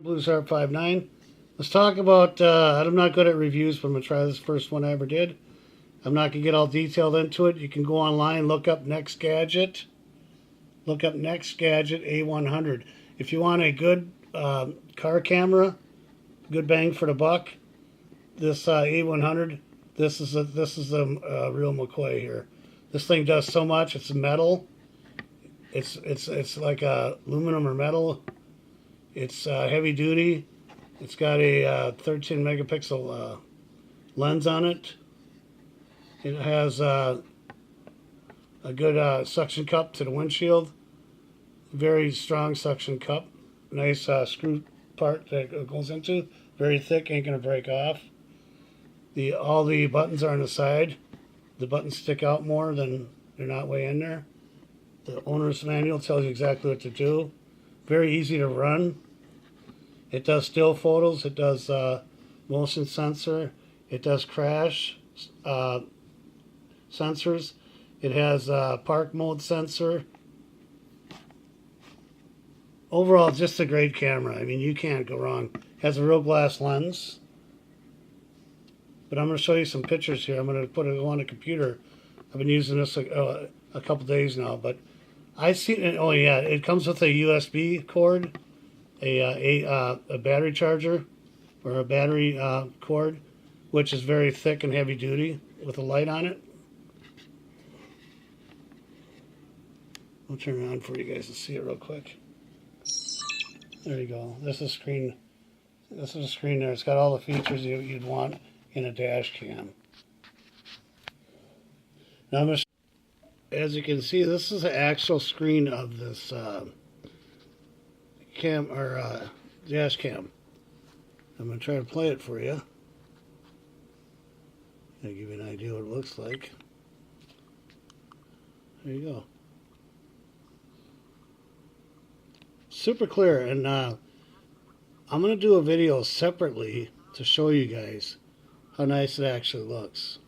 Blue Sharp 59. Let's talk about, I'm not good at reviews, but I'm going to try this first one I ever did. I'm not going to get all detailed into it. You can go online, look up Nexgadget. Look up Nexgadget A100. If you want a good car camera, good bang for the buck, this A100, this is the real McCoy here. This thing does so much. It's metal. It's like aluminum or metal. It's heavy duty. It's got a 13 megapixel lens on it. It has a good suction cup to the windshield. Very strong suction cup. Nice screw part that it goes into. Very thick, ain't gonna break off. All the buttons are on the side. The buttons stick out more than they're not way in there. The owner's manual tells you exactly what to do. Very easy to run. It does still photos. It does motion sensor. It does crash sensors. It has park mode sensor. Overall, just a great camera. I mean, you can't go wrong. It has a real glass lens. But I'm going to show you some pictures here. I'm going to put it on the computer. I've been using this a couple days now, but I see it. Oh yeah, it comes with a USB cord, a battery charger, or a battery cord, which is very thick and heavy duty with a light on it. I'll turn it on for you guys to see it real quick. There you go. This is screen. This is a screen there. It's got all the features you'd want in a dash cam. Now, as you can see, this is the actual screen of this dash cam. I'm going to try to play it for you. I'll give you an idea what it looks like. There you go. Super clear, and I'm going to do a video separately to show you guys how nice it actually looks.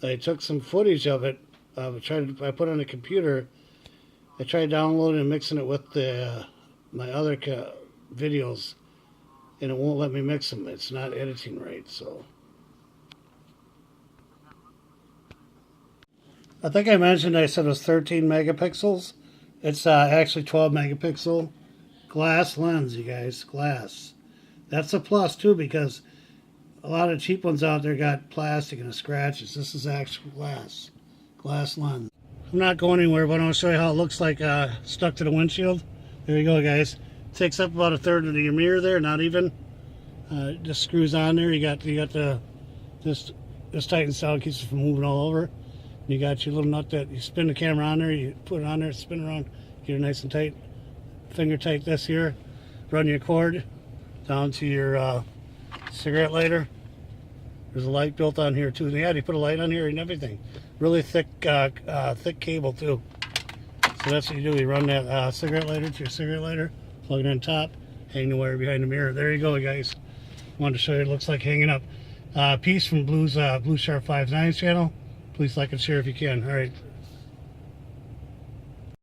I took some footage of it. I put it on the computer. I tried downloading and mixing it with my other videos, and it won't let me mix them. It's not editing right, so. I think I mentioned I said it was 13 megapixels. It's actually 12 megapixel glass lens, you guys. Glass. That's a plus too, because a lot of cheap ones out there got plastic and scratches. This is actual glass lens. I'm not going anywhere, but I want to show you how it looks like stuck to the windshield. There you go, guys. Takes up about a third of your mirror there, not even. Just screws on there. You got this tightens down, keeps it from moving all over. You got your little nut that you spin the camera on there, you put it on there, spin around, get it nice and tight. Finger tight this here. Run your cord down to your cigarette lighter. There's a light built on here too. Yeah, you put a light on here and everything. Really thick cable too. So that's what you do. You run that cigarette lighter to your cigarette lighter, plug it in top, hang the wire behind the mirror. There you go, guys. Wanted to show you what it looks like hanging up. Peace from Blue Sharp 59's channel. Please like and share if you can. All right.